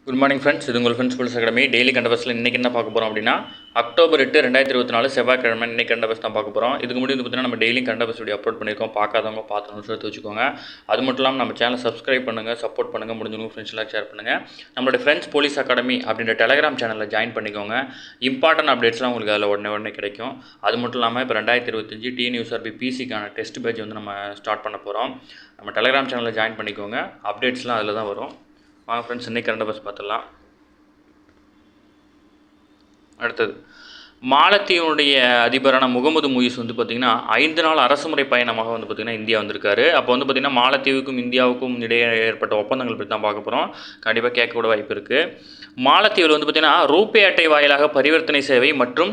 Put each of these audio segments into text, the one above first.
Good morning friends, இது உங்கள் friends schools academy daily கண்டபஸ்ஸில் இன்றைக்கி என்ன பார்க்க போகிறோம் அப்படின்னா அக்டோபர் 8 2024 செவ்வாய்க்கிழமை இன்றைக்கி கண்டபஸ் தான் பார்க்க போகிறோம். இதுக்கு முன்னாடி பார்த்தீங்கன்னா நம்ம டெய்லி கண்டபஸ் வீடியோ அப்லோட் பண்ணியிருக்கோம். பார்க்காதவங்க பார்த்து எடுத்து வச்சுக்கோங்க. அது மட்டும் இல்லாமல் நம்ம சேனல் சப்ஸ்கிரைப் பண்ணுங்கள், சப்போர்ட் பண்ணுங்கள், முடிஞ்சவங்க ஃப்ரெண்ட்ஸ்லாம் ஷேர் பண்ணுங்கள். நம்மளோட ஃப்ரெண்ட்ஸ் போலீஸ் அகாடமி அப்படின்ற டெலிகிராம் சேனலில் ஜாயின் பண்ணிக்கோங்க. இம்பார்ட்டன்ட் அப்டேட்ஸ்லாம் உங்களுக்கு அதில் உடனே கிடைக்கும். அது மட்டும் இல்லாமல் இப்போ 2025 TNUSRB பிசிக்கான டெஸ்ட் பேட்ச் வந்து நம்ம ஸ்டார்ட் பண்ண போகிறோம். நம்ம டெலிகிராம் சேனலில் ஜாயின் பண்ணிக்கோங்க. அப்டேட்ஸ்லாம் அதில் தான் வரும். வாங்க ஃப்ரெண்ட்ஸ், இன்றைக்கி கண்டபஸ் பார்த்துடலாம். அடுத்தது, மாலத்தீவுடைய அதிபரான முகமது முயிஸ் வந்து பார்த்திங்கன்னா 5 நாள் அரசுமுறை பயணமாக வந்து பார்த்திங்கன்னா இந்தியா வந்திருக்காரு. அப்போ வந்து பார்த்திங்கன்னா மாலத்தீவுக்கும் இந்தியாவுக்கும் இடையே ஏற்பட்ட ஒப்பந்தங்கள் பற்றி தான் பார்க்க போகிறோம். கண்டிப்பாக கேட்கக்கூட வாய்ப்பு இருக்குது. மாலத்தீவில் வந்து பார்த்திங்கன்னா ரூபே அட்டை வாயிலாக பரிவர்த்தனை சேவை மற்றும்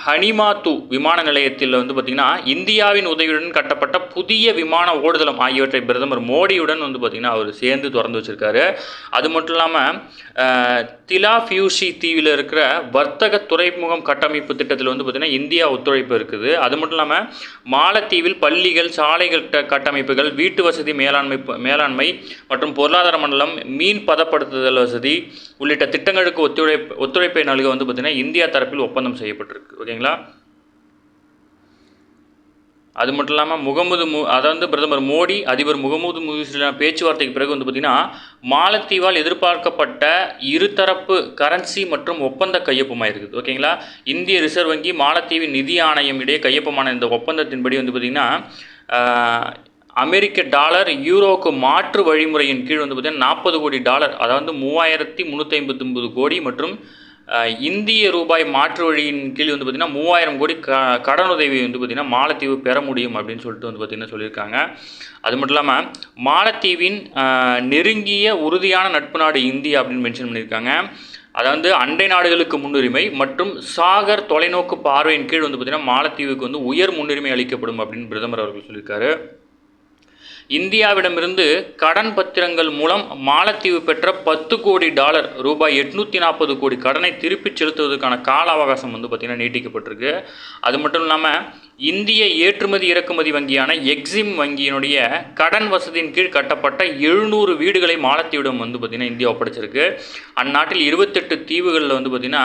ஹனிமாத்து விமான நிலையத்தில் வந்து பார்த்திங்கன்னா இந்தியாவின் உதவியுடன் கட்டப்பட்ட புதிய விமான ஓடுதளம் ஆகியவற்றை பிரதமர் மோடியுடன் வந்து பார்த்திங்கன்னா அவர் சேர்ந்து திறந்து வச்சுருக்காரு. அது மட்டும் இல்லாமல் திலாஃபியூசி தீவில் இருக்கிற வர்த்தக துறைமுகம் கட்டமைப்பு திட்டத்தில் வந்து பார்த்திங்கன்னா இந்தியா ஒத்துழைப்பு இருக்குது. அது மட்டும் இல்லாமல் மாலத்தீவில் பள்ளிகள், சாலைகள் கட்டமைப்புகள், வீட்டு வசதி மேலாண்மை மற்றும் பொருளாதார மண்டலம், மீன் பதப்படுத்துதல் வசதி உள்ளிட்ட திட்டங்களுக்கு ஒத்துழைப்பை நல்க வந்து பார்த்திங்கன்னா இந்தியா தரப்பில் ஒப்பந்தம் செய்யப்பட்டிருக்கு. ஓகேங்களா? அது மட்டும் இல்லாமல் அதாவது பிரதமர் மோடி அதிபர் முகமது முயிஸுடன் பேச்சுவார்த்தைக்கு பிறகு வந்து பார்த்திங்கன்னா மாலத்தீவால் எதிர்பார்க்கப்பட்ட இருதரப்பு கரன்சி மற்றும் ஒப்பந்த கையொப்பமாக இருக்குது. ஓகேங்களா? இந்திய ரிசர்வ் வங்கி மாலத்தீவின் நிதி ஆணையம் இடையே கையொப்பமான இந்த ஒப்பந்தத்தின்படி வந்து பார்த்திங்கன்னா அமெரிக்க டாலர் யூரோக்கு மாற்று வழிமுறையின் கீழ் வந்து பார்த்திங்கன்னா $40 கோடி, அதாவது 3359 கோடி மற்றும் இந்திய ரூபாய் மாற்று வழியின் கீழ் வந்து பார்த்திங்கன்னா 3000 கோடி கடனுதவி வந்து பார்த்திங்கன்னா மாலத்தீவு பெற முடியும் அப்படின்னு சொல்லிட்டு வந்து பார்த்திங்கன்னா சொல்லியிருக்காங்க. அது மட்டும் இல்லாமல் மாலத்தீவின் நெருங்கிய உறுதியான நட்பு நாடு இந்தியா அப்படின்னு மென்ஷன் பண்ணியிருக்காங்க. அதாவது அண்டை நாடுகளுக்கு முன்னுரிமை மற்றும் சாகர் தொலைநோக்கு பார்வையின் கீழ் வந்து பார்த்திங்கன்னா மாலத்தீவுக்கு வந்து உயர் முன்னுரிமை அளிக்கப்படும் அப்படின்னு பிரதமர் அவர்கள் சொல்லியிருக்காரு. இந்தியாவிடமிருந்து கடன் பத்திரங்கள் மூலம் மாலத்தீவு பெற்ற $10 கோடி, ரூபாய் 840 கோடி கடனை திருப்பிச் செலுத்துவதற்கான கால அவகாசம் வந்து பார்த்திங்கன்னா நீட்டிக்கப்பட்டிருக்கு. அது மட்டும் இல்லாமல் இந்திய ஏற்றுமதி இறக்குமதி வங்கியான எக்ஸிம் வங்கியினுடைய கடன் வசதியின் கீழ் கட்டப்பட்ட 700 வீடுகளை மாலத்தீவிடம் வந்து பார்த்திங்கன்னா இந்தியா ஒப்படைச்சிருக்கு. அந்நாட்டில் 28 தீவுகளில் வந்து பார்த்திங்கன்னா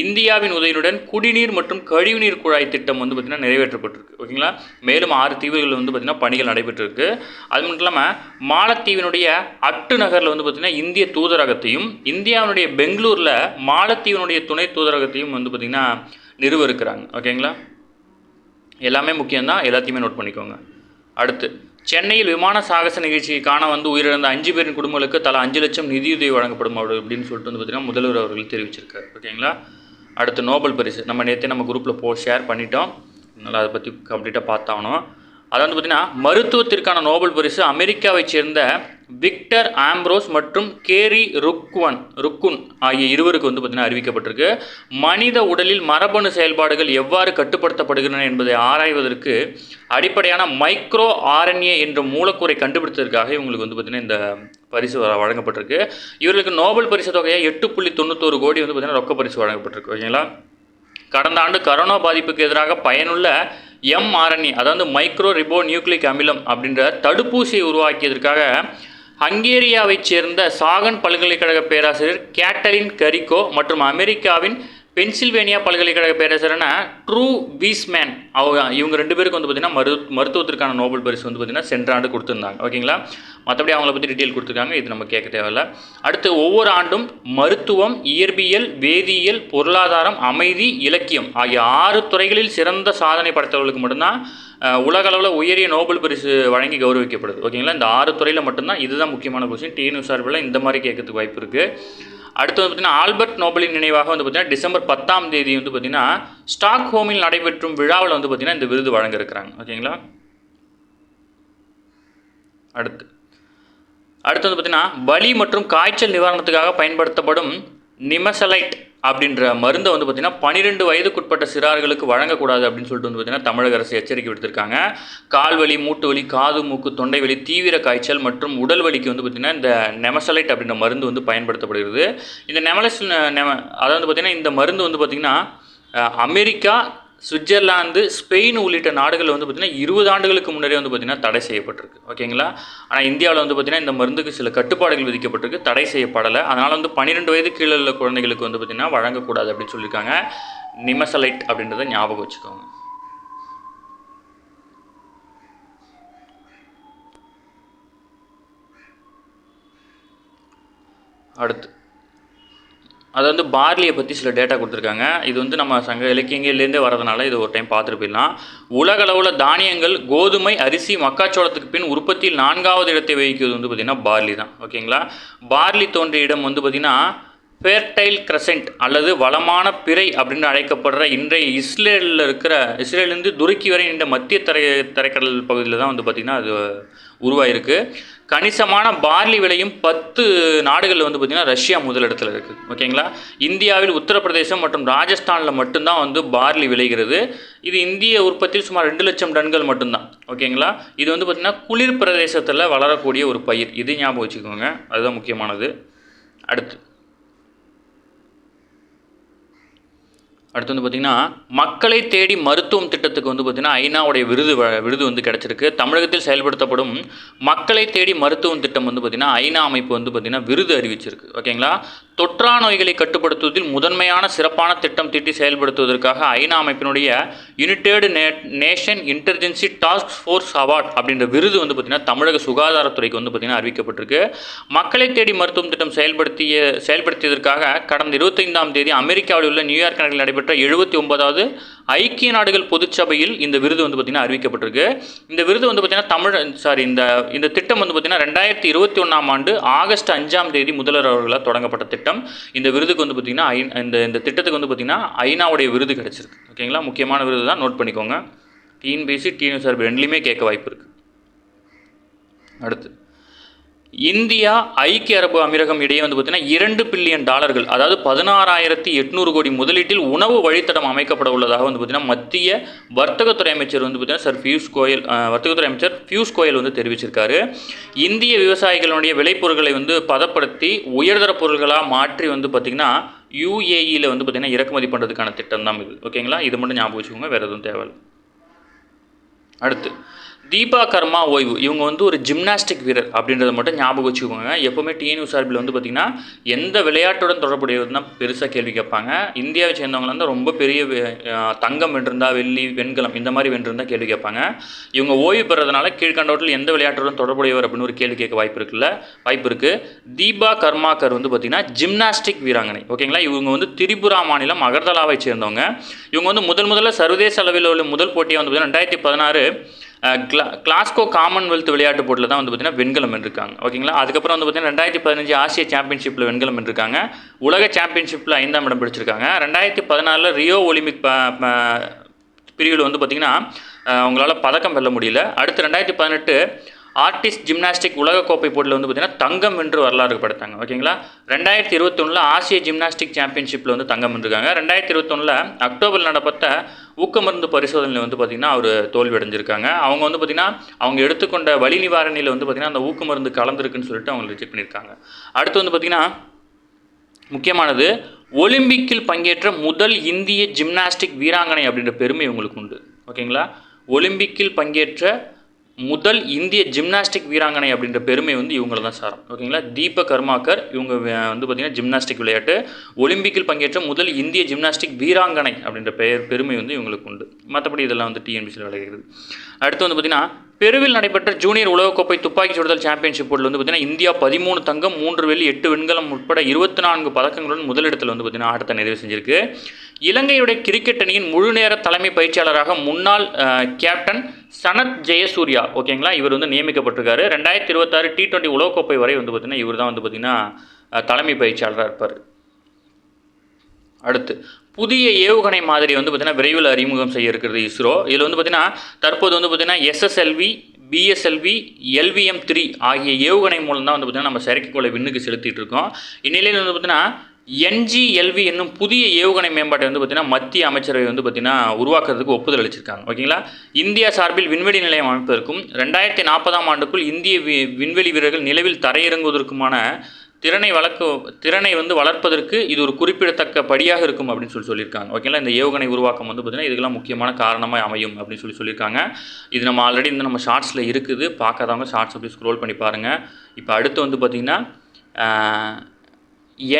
இந்தியாவின் உதவியுடன் குடிநீர் மற்றும் கழிவுநீர் குழாய் திட்டம் வந்து பார்த்திங்கன்னா நிறைவேற்றப்பட்டிருக்கு. ஓகேங்களா? மேலும் 6 தீவுகளில் வந்து பார்த்திங்கன்னா பணிகள் நடைபெற்றிருக்கு. அது மட்டும் இல்லாமல் மாலத்தீவினுடைய அட்டு நகரில் வந்து பார்த்திங்கன்னா இந்திய தூதரகத்தையும் இந்தியாவினுடைய பெங்களூரில் மாலத்தீவினுடைய துணை தூதரகத்தையும் வந்து பார்த்திங்கன்னா நிறுவ இருக்கிறாங்க. ஓகேங்களா? எல்லாமே முக்கியம்தான், எல்லாத்தையுமே நோட் பண்ணிக்கோங்க. அடுத்து, சென்னையில் விமான சாகச நிகழ்ச்சியை காண வந்து உயிரிழந்த 5 பேரின் குடும்பங்களுக்கு தலா 5 லட்சம் நிதியுதவி வழங்கப்படும் அப்படின்னு சொல்லிட்டு வந்து பார்த்திங்கன்னா முதல்வர் அவர்கள் தெரிவிச்சிருக்காரு. ஓகேங்களா? அடுத்து, நோபல் பரிசு நம்ம நேற்றே நம்ம குரூப்பில் ஷேர் பண்ணிட்டோம். அதனால் அதை பற்றி கம்ப்ளீட்டாக பார்த்தாகணும். அதாவது பார்த்திங்கன்னா மருத்துவத்திற்கான நோபல் பரிசு அமெரிக்காவைச் சேர்ந்த விக்டர் ஆம்ப்ரோஸ் மற்றும் கேரி ருக்குன் ஆகிய இருவருக்கு வந்து பார்த்திங்கன்னா அறிவிக்கப்பட்டிருக்கு. மனித உடலில் மரபணு செயல்பாடுகள் எவ்வாறு கட்டுப்படுத்தப்படுகின்றன என்பதை ஆராய்வதற்கு அடிப்படையான மைக்ரோ RNA என்ற மூலக்கூறை கண்டுபிடித்ததற்காக இவங்களுக்கு வந்து பார்த்திங்கன்னா இந்த பரிசு வழங்கப்பட்டிருக்கு. இவர்களுக்கு நோபல் பரிசு தொகையை 8.91 கோடி வந்து பார்த்திங்கன்னா ரொக்க பரிசு வழங்கப்பட்டிருக்கு. ஓகேங்களா? கடந்த ஆண்டு கரோனா பாதிப்புக்கு எதிராக பயனுள்ள mRNA, அதாவது மைக்ரோ ரிபோ நியூக்ளிக் அமிலம் அப்படின்ற தடுப்பூசியை உருவாக்கியதற்காக ஹங்கேரியாவைச் சேர்ந்த சாகன் பல்கலைக்கழக பேராசிரியர் கேட்டலின் கரிகோ மற்றும் அமெரிக்காவின் பென்சில்வேனியா பல்கலைக்கழக பேராசிரியரான ட்ரூ வீஸ்மேன் இவங்க 2 பேருக்கு வந்து பார்த்திங்கன்னா மருத்துவத்திற்கான நோபல் பரிசு வந்து பார்த்திங்கன்னா சென்ற ஆண்டு கொடுத்துருந்தாங்க. ஓகேங்களா? மற்றபடி அவங்கள பற்றி டீட்டெயில் கொடுத்துருக்காங்க, இது நம்ம கேட்க தேவையில்லை. அடுத்து, ஒவ்வொரு ஆண்டும் மருத்துவம், இயற்பியல், வேதியியல், பொருளாதாரம், அமைதி, இலக்கியம் ஆகிய 6 துறைகளில் சிறந்த சாதனை படைத்தவர்களுக்கு மட்டும்தான் உலக அளவில் உயரிய நோபல் பரிசு வழங்கி கௌரவிக்கப்படுது. ஓகேங்களா? இந்த 6 துறையில் மட்டும்தான். இதுதான் முக்கியமான கொஸ்டின். TNUSRB இந்த மாதிரி கேட்கறதுக்கு வாய்ப்பு இருக்குது. அடுத்து வந்து பார்த்திங்கன்னா ஆல்பர்ட் நோபலின் நினைவாக வந்து பார்த்திங்கன்னா டிசம்பர் 10ஆம் தேதி வந்து பார்த்திங்கன்னா ஸ்டாக்ஹோமில் நடைபெற்றும் விழாவில் வந்து பார்த்திங்கன்னா இந்த விருது வழங்க இருக்கிறாங்க. ஓகேங்களா? அடுத்து வந்து பார்த்திங்கன்னா வலி மற்றும் காய்ச்சல் நிவாரணத்துக்காக பயன்படுத்தப்படும் நிமசலைட் அப்படின்ற மருந்தை வந்து பார்த்திங்கன்னா 12 வயதுக்குட்பட்ட சிறார்களுக்கு வழங்கக்கூடாது அப்படின்னு சொல்லிட்டு வந்து பார்த்திங்கன்னா தமிழக அரசு எச்சரிக்கை விடுத்திருக்காங்க. கால்வலி, மூட்டு வலி, காது, மூக்கு, தொண்டை வலி, தீவிர காய்ச்சல் மற்றும் உடல் வலிக்கு வந்து பார்த்திங்கன்னா இந்த நெமசலைட் அப்படின்ற மருந்து வந்து பயன்படுத்தப்படுகிறது. இந்த அதாவது பார்த்திங்கன்னா இந்த மருந்து வந்து பார்த்திங்கன்னா அமெரிக்கா, சுவிட்சர்லாந்து, ஸ்பெயின் உள்ளிட்ட நாடுகள் வந்து பார்த்திங்கன்னா 20 ஆண்டுகளுக்கு முன்னாடியே வந்து பார்த்திங்கன்னா தடை செய்யப்பட்டிருக்கு. ஓகேங்களா. ஆனால் இந்தியாவில் வந்து பார்த்திங்கன்னா இந்த மருந்துக்கு சில கட்டுப்பாடுகள் விதிக்கப்பட்டிருக்கு, தடை செய்யப்படலை. அதனால் வந்து 12 வயது கீழே உள்ள குழந்தைகளுக்கு வந்து பார்த்திங்கன்னா வழங்கக்கூடாது அப்படின்னு சொல்லியிருக்காங்க. நிமசலைட் அப்படின்றத ஞாபகம் வச்சுக்கோங்க. அடுத்து அது வந்து பார்லியை பற்றி சில டேட்டா கொடுத்துருக்காங்க. இது வந்து நம்ம சங்க இலக்கியங்கள்லேருந்தே வரதுனால இது ஒரு டைம் பார்த்துட்டு போயிடலாம். உலகளவில் தானியங்கள் கோதுமை, அரிசி, மக்காச்சோளத்துக்கு பின் உற்பத்தியில் 4வது இடத்தை வகிக்கிறது வந்து பார்த்திங்கன்னா பார்லி தான். ஓகேங்களா. பார்லி தோன்றிய இடம் வந்து பார்த்திங்கன்னா ஃபெர்டைல் கிரசென்ட் அல்லது வளமான பிறை அப்படின்னு அழைக்கப்படுற இன்றைய இஸ்ரேலேருந்து துருக்கி வரை இந்த மத்திய தரைக்கடல் பகுதியில் தான் வந்து பார்த்திங்கன்னா அது உருவாயிருக்கு. கணிசமான பார்லி விலையும் 10 நாடுகளில் வந்து பார்த்திங்கன்னா ரஷ்யா முதலிடத்தில் இருக்குது. ஓகேங்களா. இந்தியாவில் உத்தரப்பிரதேசம் மற்றும் ராஜஸ்தானில் மட்டும்தான் வந்து பார்லி விளைகிறது. இது இந்திய உற்பத்தியில் சுமார் 2 லட்சம் டன்கள் மட்டும்தான். ஓகேங்களா. இது வந்து பார்த்திங்கன்னா குளிர் பிரதேசத்தில் வளரக்கூடிய ஒரு பயிர். இது ஞாபகம் வச்சுக்கோங்க, அதுதான் முக்கியமானது. அடுத்து வந்து பார்த்திங்கன்னா மக்களை தேடி மருத்துவம் திட்டத்துக்கு வந்து பார்த்திங்கன்னா ஐநாவுடைய விருது வந்து கிடச்சிருக்கு. தமிழகத்தில் செயல்படுத்தப்படும் மக்களை தேடி மருத்துவம் திட்டம் வந்து பார்த்திங்கன்னா ஐநா அமைப்பு வந்து பார்த்திங்கன்னா விருது அறிவிச்சிருக்கு. ஓகேங்களா. தொற்றா நோய்களை கட்டுப்படுத்துவதில் முதன்மையான சிறப்பான திட்டம் தீட்டி செயல்படுத்துவதற்காக ஐநா அமைப்பினுடைய United nation intelligence task force award அப்படின்ற விருது வந்து பார்த்திங்கன்னா தமிழக சுகாதாரத்துறைக்கு வந்து பார்த்திங்கன்னா அறிவிக்கப்பட்டிருக்கு. மக்களை தேடி மருத்துவம் திட்டம் செயல்படுத்தியதற்காக கடந்த 25ஆம் தேதி அமெரிக்காவில் உள்ள நியூயார்க் நகரில் நடைபெற்ற 79வது ஐக்கிய நாடுகள் பொதுச்சபையில் இந்த விருது வந்து பார்த்திங்கன்னா அறிவிக்கப்பட்டிருக்கு. இந்த விருது வந்து பார்த்திங்கன்னா இந்த திட்டம் வந்து பார்த்திங்கன்னா 2021ஆம் ஆண்டு ஆகஸ்ட் 5ஆம் தேதி முதல்வர் அவர்களால் தொடங்கப்பட்ட திட்டம். இந்த விருதுக்கு வந்து பார்த்திங்கன்னா இந்த திட்டத்துக்கு வந்து பார்த்திங்கன்னா ஐநாவுடைய விருது கிடச்சிருக்கு. ஓகேங்களா. முக்கியமான விருது தான், நோட் பண்ணிக்கோங்க. டிஎன்பிஎஸ்சி, டிஎன்எஸ்ஆர்பி ரெண்டுலேயுமே கேட்க வாய்ப்பு இருக்குது. அடுத்து இந்தியா ஐக்கிய அரபு அமீரகம் இடையே வந்து பார்த்திங்கன்னா $2 பில்லியன் அதாவது 16,800 கோடி முதலீட்டில் உணவு வழித்தடம் அமைக்கப்பட உள்ளதாக வந்து பார்த்திங்கன்னா மத்திய வர்த்தகத்துறை அமைச்சர் வந்து பார்த்திங்கன்னா வர்த்தகத்துறை அமைச்சர் பியூஷ் கோயல் வந்து தெரிவிச்சிருக்காரு. இந்திய விவசாயிகளுடைய விளைபொருட்களை வந்து பதப்படுத்தி உயர்தர பொருட்களாக மாற்றி வந்து பார்த்திங்கன்னா UAEயில் வந்து பார்த்திங்கன்னா இறக்குமதி பண்ணுறதுக்கான திட்டம் தான் இது. ஓகேங்களா. இது மட்டும் ஞாபகம் வச்சுக்கோங்க, வேறு எதுவும் தேவையில்லை. அடுத்து தீபா கர்மா ஓய்வு. இவங்க வந்து ஒரு ஜிம்னாஸ்டிக் வீரர் அப்படின்றத மட்டும் ஞாபகம் வச்சுக்கோங்க. எப்போவுமே டிஎன்யூஎஸ்ஆர்பியில் வந்து பார்த்திங்கன்னா எந்த விளையாட்டுடன் தொடர்புடையது தான் பெருசாக கேள்வி கேட்பாங்க. இந்தியாவை சேர்ந்தவங்க வந்து ரொம்ப பெரிய தங்கம் வென்றிருந்தா, வெள்ளி, வெண்கலம் இந்த மாதிரி வென்றிருந்தால் கேள்வி கேட்பாங்க. இவங்க ஓய்வு பெறதுனால கீழ்கண்டவற்றில் எந்த விளையாட்டுடன் தொடர்புடையவர் அப்படின்னு ஒரு கேள்வி கேட்க வாய்ப்பு இருக்குது. தீபா கர்மாக்கர் வந்து பார்த்திங்கன்னா ஜிம்னாஸ்டிக் வீராங்கனை. ஓகேங்களா. இவங்க வந்து திரிபுரா மாநிலம் அகர்தலாவை சேர்ந்தவங்க. இவங்க வந்து முதல்ல சர்வதேச அளவில் உள்ள முதல் போட்டியாக வந்து பார்த்திங்கன்னா 2016 கிளாஸ்கோ காமன்வெல்த் விளையாட்டு போட்டியில் தான் வந்து பார்த்திங்கன்னா வெண்கலம் வென்றிருக்காங்க. ஓகேங்களா. அதுக்கப்புறம் வந்து பார்த்திங்கன்னா 2015 ஆசிய சாம்பியன்ஷிப்பில் வெண்கலம் வென்றிருக்காங்க. உலக சாம்பியன்ஷிப்பில் 5ஆம் இடம் பிடிச்சிருக்காங்க. 2014 ரியோ ஒலிம்பிக் பிரிவில் வந்து பார்த்திங்கன்னா அவங்களால பதக்கம் வெல்ல முடியல. அடுத்து 2018 ஆர்டிஸ்ட் ஜிம்னாஸ்டிக் உலகக்கோப்பை போட்டியில் வந்து பார்த்திங்கன்னா தங்கம் வென்று வரலாறு படைத்தாங்க. ஓகேங்களா. 2021 ஆசிய ஜிம்னாஸ்டிக் சாம்பியன்ஷிப்பில் வந்து தங்கம் வென்றிருக்காங்க. 2021 அக்டோபரில் நடப்பட்ட ஊக்கமருந்து பரிசோதனையில் வந்து பார்த்திங்கன்னா அவர் தோல்வி அடைஞ்சிருக்காங்க. அவங்க வந்து பார்த்திங்கன்னா அவங்க எடுத்துக்கொண்ட வலி நிவாரணியில் வந்து பார்த்திங்கன்னா அந்த ஊக்கமருந்து கலந்துருக்குன்னு சொல்லிட்டு அவங்க ரிஜெக்ட் பண்ணியிருக்காங்க. அடுத்து வந்து பார்த்திங்கன்னா முக்கியமானது ஒலிம்பிக்கில் பங்கேற்ற முதல் இந்திய ஜிம்னாஸ்டிக் வீராங்கனை அப்படின்ற பெருமை இவங்களுக்கு உண்டு. ஓகேங்களா. ஒலிம்பிக்கில் பங்கேற்ற முதல் இந்திய ஜிம்னாஸ்டிக் வீராங்கனை அப்படின்ற பெருமை வந்து இவங்கள தான் சாரும். ஓகேங்களா. தீபா கர்மாக்கர் இவங்க வந்து பார்த்திங்கன்னா ஜிம்னாஸ்டிக் விளையாட்டு ஒலிம்பிக்கில் பங்கேற்ற முதல் இந்திய ஜிம்னாஸ்டிக் வீராங்கனை அப்படின்ற பெருமை வந்து இவங்களுக்கு உண்டு. மற்றபடி இதெல்லாம் வந்து டிஎன்பிசியில் விளையாடுகிறது. அடுத்து வந்து பார்த்திங்கன்னா பெருவில் நடைபெற்ற ஜூனியர் உலகக்கோப்பை துப்பாக்கி சுடுதல் சாம்பியன்ஷிப் போட்டில் வந்து பார்த்திங்கன்னா இந்தியா 13 தங்கம், 3 வெள்ளி, 8 வெண்கலம் உட்பட 24 பதக்கங்களுடன் முதலிடத்தில் வந்து பார்த்திங்கன்னா ஆட்டத்தை நிறைவு செஞ்சிருக்கு. இலங்கையுடைய கிரிக்கெட் அணியின் முழுநேர தலைமை பயிற்சியாளராக முன்னாள் கேப்டன் சனத் ஜெயசூர்யா ஓகேங்களா இவர் வந்து நியமிக்கப்பட்டிருக்காரு. 2026 T20 உலகக்கோப்பை வரை வந்து பார்த்திங்கன்னா இவர் தான் வந்து பார்த்திங்கன்னா தலைமை பயிற்சியாளராக இருப்பார். அடுத்து புதிய ஏவுகணை மாதிரி வந்து பார்த்திங்கன்னா விரைவில் அறிமுகம் செய்ய இருக்கிறது இஸ்ரோ. இதில் வந்து பார்த்திங்கன்னா தற்போது வந்து பார்த்திங்கன்னா SSLV, BSLV, LVM-3 ஆகிய ஏவுகணை மூலம் தான் வந்து பார்த்திங்கன்னா நம்ம செயற்கைக்கோளை விண்ணுக்கு செலுத்திட்டு இருக்கோம். இந்நிலையில் வந்து பார்த்திங்கன்னா NGLV என்னும் புதிய ஏவுகணை மேம்பாட்டை வந்து பார்த்திங்கன்னா மத்திய அமைச்சரவை வந்து பார்த்திங்கன்னா உருவாக்குறதுக்கு ஒப்புதல் அளிச்சிருக்காங்க. ஓகேங்களா. இந்தியா சார்பில் விண்வெளி நிலையம் அமைப்பதற்கும் 2040ஆம் ஆண்டுக்குள் இந்திய விண்வெளி வீரர்கள் நிலவில் தரையிறங்குவதற்குமான திறனை வந்து வளர்ப்பதற்கு இது ஒரு குறிப்பிடத்தக்க படியாக இருக்கும் அப்படின்னு சொல்லியிருக்காங்க. ஓகேங்களா, இந்த ஏவுகணை உருவாக்கம் வந்து பார்த்திங்கன்னா இதுக்கெல்லாம் முக்கியமான காரணமாக அமையும் அப்படின்னு சொல்லியிருக்காங்க. இது நம்ம ஆல்ரெடி இந்த நம்ம ஷார்ட்ஸில் இருக்குது, பார்க்காதவங்க ஷார்ட்ஸ் அப்படி ஸ்க்ரோல் பண்ணி பாருங்கள். இப்போ அடுத்து வந்து பார்த்திங்கன்னா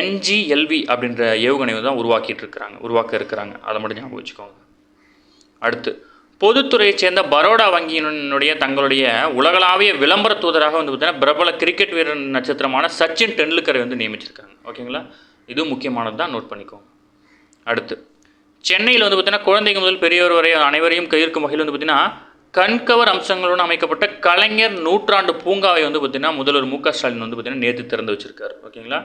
NGLV அப்படின்ற ஏவுகணை தான் உருவாக்க இருக்கிறாங்க. அதை மட்டும் ஞாபகம் வச்சுக்கோங்க. அடுத்து பொதுத்துறையைச் சேர்ந்த பரோடா வங்கியினுடைய தங்களுடைய உலகளாவிய விளம்பர தூதராக வந்து பார்த்தீங்கன்னா பிரபல கிரிக்கெட் வீரர் நட்சத்திரமான சச்சின் டெண்டுல்கரை வந்து நியமிச்சிருக்காங்க. ஓகேங்களா, இதுவும் முக்கியமானது தான், நோட் பண்ணிக்கோங்க. அடுத்து சென்னையில் வந்து பார்த்தீங்கன்னா குழந்தைங்க முதல் பெரியவர் வரை அனைவரையும் கையிருக்கும் வகையில் வந்து பார்த்தீங்கன்னா கண்கவர் அம்சங்களுடன் அமைக்கப்பட்ட கலைஞர் நூற்றாண்டு பூங்காவை வந்து பார்த்தீங்கன்னா முதல்வர் மு க ஸ்டாலின் வந்து பார்த்தீங்கன்னா நேற்று திறந்து வச்சிருக்காரு. ஓகேங்களா,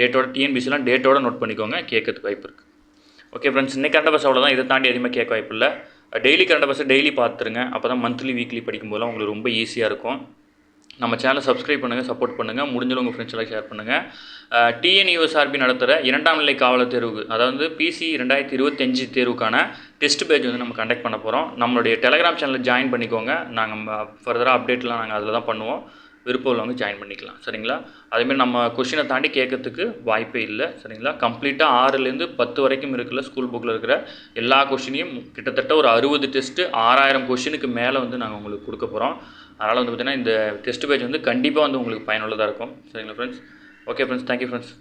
டேட்டோட டிஎன்பிசிலாம் டேட்டோட நோட் பண்ணிக்கோங்க, கேட்கறதுக்கு வாய்ப்பு இருக்குது. ஓகே ஃப்ரெண்ட்ஸ், இன்னைக்கு கரண்ட் அஃபேர்ஸ் அவ்வளோதான். இதை தாண்டி அதிகமாக கேட்க வாய்ப்பு இல்லை. டெய்லி கரண்ட் அஃபேர்ஸை டெய்லி பார்த்துருங்க, அப்போ தான் மந்த்லி வீக்லி படிக்கும்போதெல்லாம் உங்களுக்கு ரொம்ப ஈஸியாக இருக்கும். நம்ம சேனலை சப்ஸ்கிரைப் பண்ணுங்கள், சப்போர்ட் பண்ணுங்கள், முடிஞ்சளவு உங்கள் ஃப்ரெண்ட்ஸ் எல்லாம் ஷேர் பண்ணுங்கள். TNUSRB நடத்துகிற 2ஆம் நிலை காவலர் தேர்வுக்கு, அதாவது PC 2025 தேர்வுக்கான டெஸ்ட் பேஜ் வந்து நம்ம கண்டக்ட் பண்ண போகிறோம். நம்மளுடைய டெலகிராம் சேனலில் ஜாயின் பண்ணிக்கோங்க. நாங்கள் ஃபர்தராக அப்டேட்லாம் நாங்கள் அதில் தான் பண்ணுவோம். விருப்பம் உள்ளவங்க ஜாயின் பண்ணிக்கலாம். சரிங்களா, அதேமாதிரி நம்ம கொஷினை தாண்டி கேட்கறதுக்கு வாய்ப்பே இல்லை. சரிங்களா, கம்ப்ளீட்டாக 6லேருந்து 10 வரைக்கும் இருக்குல்ல ஸ்கூல் புக்கில் இருக்கிற எல்லா கொஷினையும் கிட்டத்தட்ட ஒரு 60 டெஸ்ட்டு 6000 கொஷினுக்கு மேலே வந்து நாங்கள் உங்களுக்கு கொடுக்க போகிறோம். அதனால் வந்து பார்த்திங்கன்னா இந்த டெஸ்ட் பேஜ் வந்து கண்டிப்பாக வந்து உங்களுக்கு பயனுள்ளதாக இருக்கும். சரிங்களா friends. Okay friends, thank you friends.